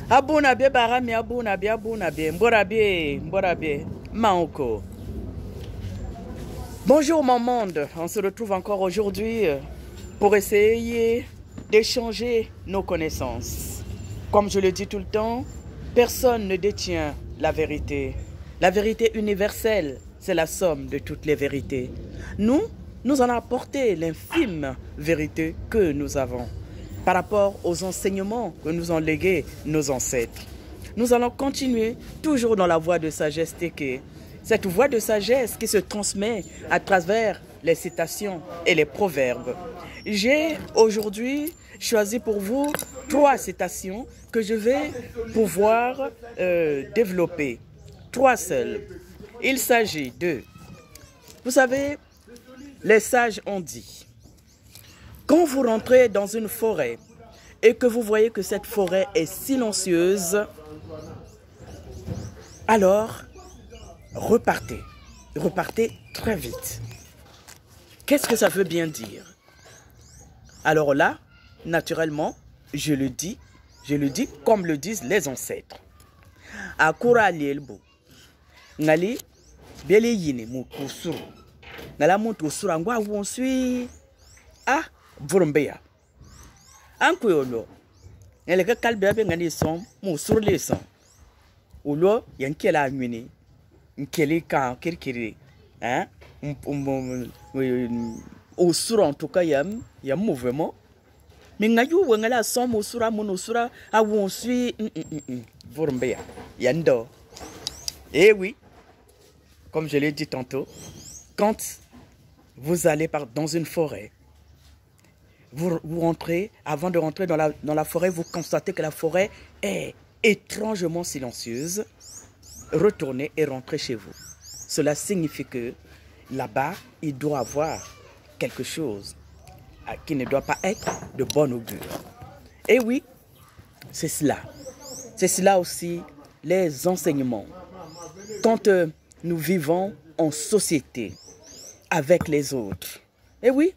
Abunabie barami abunabie mborabie maoko. Bonjour mon monde, on se retrouve encore aujourd'hui pour essayer d'échanger nos connaissances. Comme je le dis tout le temps, personne ne détient la vérité. La vérité universelle, c'est la somme de toutes les vérités. Nous en apporté l'infime vérité que nous avons par rapport aux enseignements que nous ont légués nos ancêtres. Nous allons continuer toujours dans la voie de sagesse Téké. Cette voie de sagesse qui se transmet à travers les citations et les proverbes. J'ai aujourd'hui choisi pour vous 3 citations que je vais pouvoir développer. 3 seules. Il s'agit de... Vous savez, les sages ont dit, quand vous rentrez dans une forêt et que vous voyez que cette forêt est silencieuse, alors repartez. Repartez très vite. Qu'est-ce que ça veut bien dire? Alors là, naturellement, je le dis comme le disent les ancêtres. Akura lielbo. Ngali bele yine mu kusuru. Ngala mu kusuru ngwa wonsui. Ah, Vorumbeya. Ankwolo. Elle que calbe avec ngani son, mon sur les sons. Ou lo, yankela nuini. Nkeli kan kirkiri. Hein? Au sur en tout cas, yam mouvement. Mais ngayu wangala son, mousura, monosura, a won suis. Vorumbeya. Yando. Eh oui, comme je l'ai dit tantôt, quand vous allez dans une forêt, vous rentrez, avant de rentrer dans la forêt, vous constatez que la forêt est étrangement silencieuse. Retournez et rentrez chez vous. Cela signifie que là-bas, il doit avoir quelque chose qui ne doit pas être de bon augure. Et oui, c'est cela. C'est cela aussi les enseignements. Quand nous vivons en société avec les autres, et oui,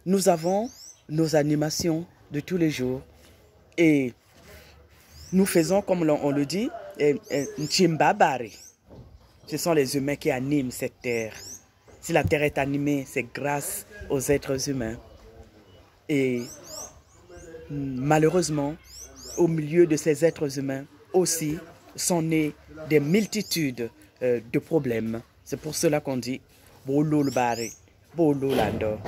nous avons nos animations de tous les jours et nous faisons, comme on le dit, Nchimbabari. Ce sont les humains qui animent cette terre. Si la terre est animée, c'est grâce aux êtres humains. Et malheureusement, au milieu de ces êtres humains aussi sont nés des multitudes de problèmes. C'est pour cela qu'on dit Bolo le Bari, Bolo Lando.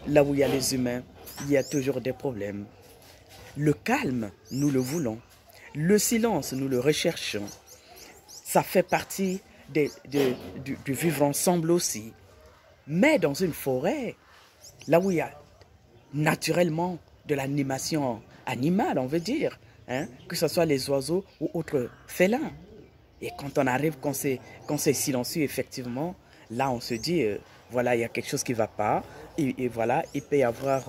Là où il y a les humains, il y a toujours des problèmes. Le calme, nous le voulons. Le silence, nous le recherchons. Ça fait partie du vivre ensemble aussi. Mais dans une forêt, là où il y a naturellement de l'animation animale, on veut dire, hein, que ce soit les oiseaux ou autres félins. Et quand on arrive, quand c'est silencieux, effectivement, là on se dit, voilà, il y a quelque chose qui ne va pas. Et voilà, il peut y avoir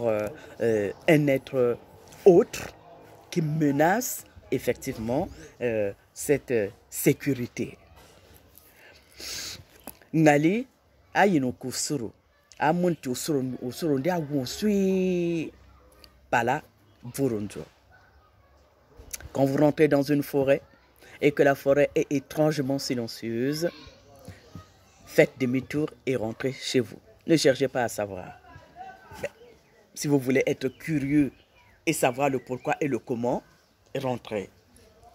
un être autre qui menace effectivement cette sécurité. Ngali ayino kusuru amonti usuru ndia wonsui pala burunjo. Quand vous rentrez dans une forêt et que la forêt est étrangement silencieuse, faites demi-tour et rentrez chez vous. Ne cherchez pas à savoir. Mais, si vous voulez être curieux et savoir le pourquoi et le comment, rentrez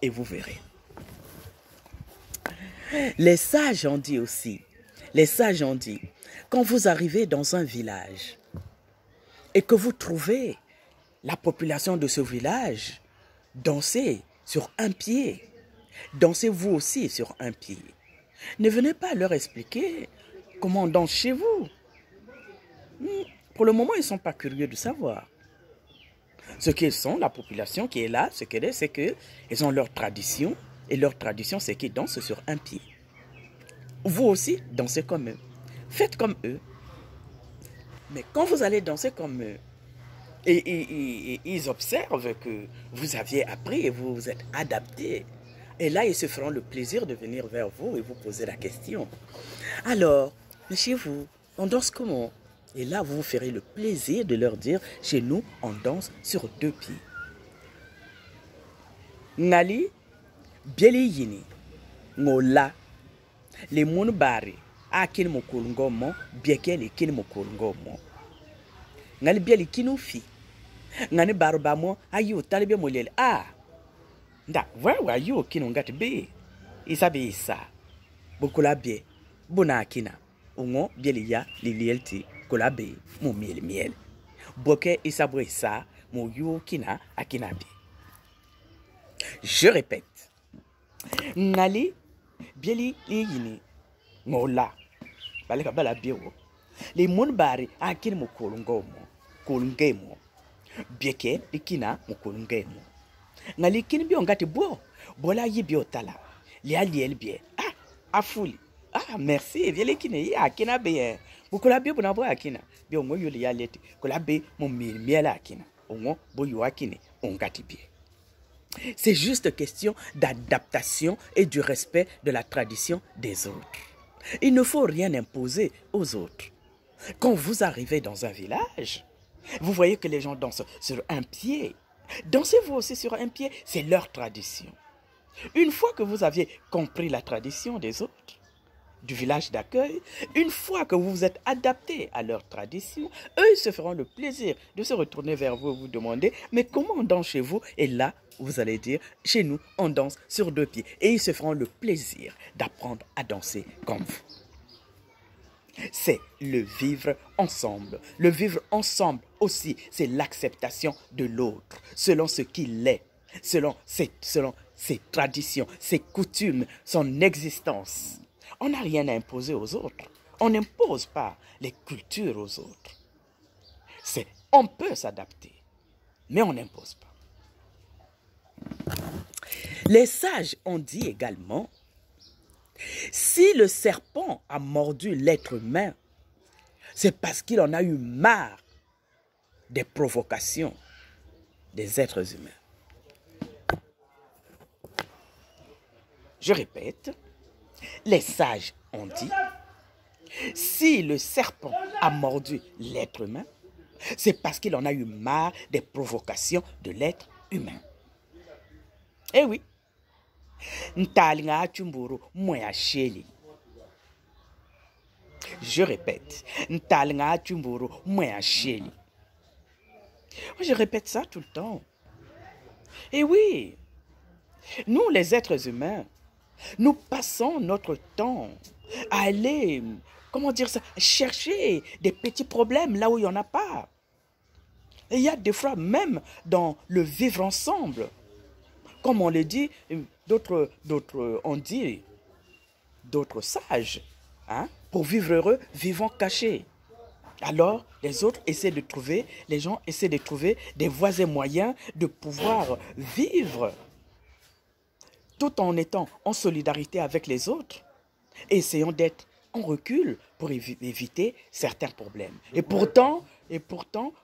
et vous verrez. Les sages ont dit aussi, quand vous arrivez dans un village et que vous trouvez la population de ce village danser sur un pied, dansez vous aussi sur un pied. Ne venez pas leur expliquer comment on danse chez vous. Pour le moment, ils ne sont pas curieux de savoir. Ce qu'ils sont, la population qui est là, ce qu'elle est, c'est qu'ils ont leur tradition. Et leur tradition, c'est qu'ils dansent sur un pied. Vous aussi, dansez comme eux. Faites comme eux. Mais quand vous allez danser comme eux, et ils observent que vous aviez appris et vous vous êtes adapté, et là, ils se feront le plaisir de venir vers vous et vous poser la question. Alors, chez vous, on danse comment? Et là, vous vous ferez le plaisir de leur dire, chez nous, on danse sur 2 pieds. Ngali, bieli yini, ngola, les mounbari, akin mokulngomo, bieke les kin mokulngomo. Ngali bieli kinufi, ngani barbamo, ayu talibé molele, nda, wa ayu kinungati be, isabe isa, bukula bie, buna akina, ungo bieli ya lilielti. Kolabe mon miel boke isabre sa mon yu kina akinabi. Je répète, ngali bieli yini ngola baleka bala biewo les mon bari akin mo kolungemo bieke likina mo kolungemo ngali kin bi ongati bo bola yibio tala li aliel bie afuli merci bieli kine akina be. Bukulabi bunabo akina bi ongo yuli ya leti kulabi mon miela akina ongo boyo akine ongati bi. C'est juste question d'adaptation et du respect de la tradition des autres. Il ne faut rien imposer aux autres. Quand vous arrivez dans un village, vous voyez que les gens dansent sur un pied. Dansez-vous aussi sur un pied, c'est leur tradition. Une fois que vous aviez compris la tradition des autres, du village d'accueil, une fois que vous vous êtes adapté à leur tradition, eux ils se feront le plaisir de se retourner vers vous et vous demander mais comment on danse chez vous? Et là, vous allez dire chez nous, on danse sur 2 pieds. Et ils se feront le plaisir d'apprendre à danser comme vous. C'est le vivre ensemble. Le vivre ensemble aussi, c'est l'acceptation de l'autre, selon ce qu'il est, selon ses traditions, ses coutumes, son existence. On n'a rien à imposer aux autres. On n'impose pas les cultures aux autres. On peut s'adapter, mais on n'impose pas. Les sages ont dit également, si le serpent a mordu l'être humain, c'est parce qu'il en a eu marre des provocations des êtres humains. Je répète, les sages ont dit, si le serpent a mordu l'être humain, c'est parce qu'il en a eu marre des provocations de l'être humain. Eh oui. Je répète, je répète ça tout le temps. Et oui, nous les êtres humains, nous passons notre temps à aller, comment dire ça, chercher des petits problèmes là où il n'y en a pas. Et il y a des fois même dans le vivre ensemble, comme on le dit, d'autres ont dit, d'autres sages, pour vivre heureux, vivons cachés. Alors, les autres essaient de trouver, les gens essaient de trouver des voies et moyens de pouvoir vivre tout en étant en solidarité avec les autres. Essayons d'être en recul pour éviter certains problèmes. Et pourtant,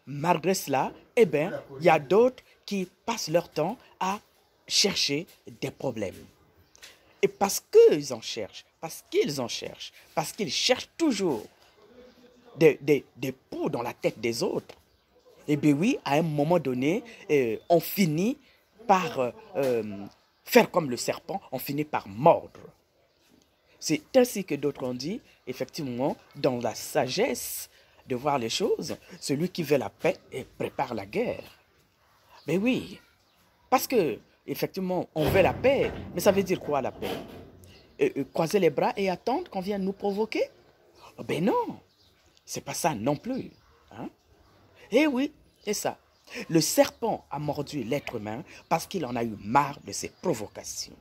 malgré cela, eh bien, il y a d'autres qui passent leur temps à chercher des problèmes. Et parce qu'ils en cherchent, parce qu'ils cherchent toujours des poux dans la tête des autres, eh bien oui, à un moment donné, on finit par faire comme le serpent, on finit par mordre. C'est ainsi que d'autres ont dit, effectivement, dans la sagesse de voir les choses, celui qui veut la paix prépare la guerre. Mais oui, parce que, effectivement, on veut la paix, mais ça veut dire quoi la paix? Croiser les bras et attendre qu'on vienne nous provoquer? Ben non, c'est pas ça non plus. Hein? Eh oui, c'est ça. Le serpent a mordu l'être humain parce qu'il en a eu marre de ses provocations.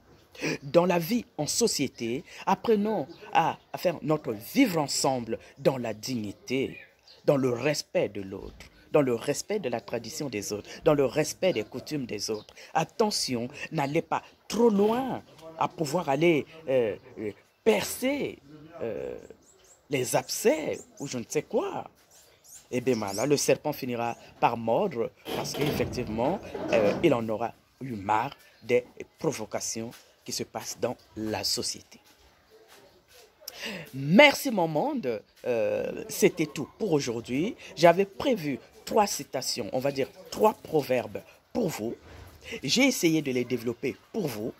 Dans la vie en société, apprenons à faire notre vivre ensemble dans la dignité, dans le respect de l'autre, dans le respect de la tradition des autres, dans le respect des coutumes des autres. Attention, n'allez pas trop loin à pouvoir aller percer les abcès ou je ne sais quoi. Et bien là, le serpent finira par mordre parce qu'effectivement, il en aura eu marre des provocations qui se passent dans la société. Merci mon monde, c'était tout pour aujourd'hui. J'avais prévu 3 citations, on va dire 3 proverbes pour vous. J'ai essayé de les développer pour vous.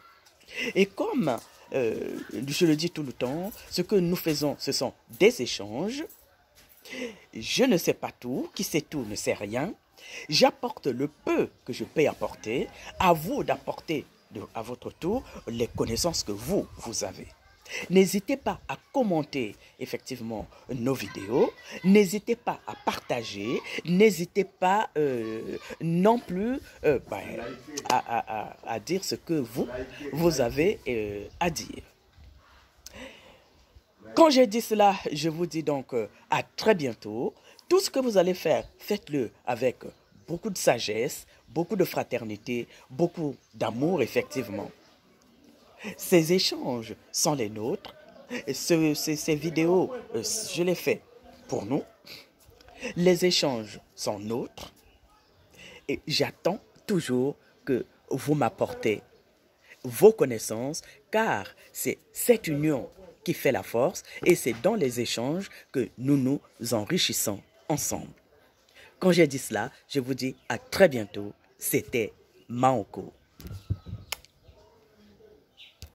Et comme je le dis tout le temps, ce que nous faisons, ce sont des échanges. Je ne sais pas tout, qui sait tout ne sait rien. J'apporte le peu que je peux apporter, à vous d'apporter à votre tour les connaissances que vous avez. N'hésitez pas à commenter effectivement nos vidéos, n'hésitez pas à partager, n'hésitez pas non plus à dire ce que vous avez à dire. Quand j'ai dit cela, je vous dis donc à très bientôt. Tout ce que vous allez faire, faites-le avec beaucoup de sagesse, beaucoup de fraternité, beaucoup d'amour, effectivement. Ces échanges sont les nôtres. Ces vidéos, je les fais pour nous. Les échanges sont nôtres. Et j'attends toujours que vous m'apportez vos connaissances, car c'est cette union qui fait la force et c'est dans les échanges que nous nous enrichissons ensemble. Quand j'ai dit cela, je vous dis à très bientôt. C'était Maoko.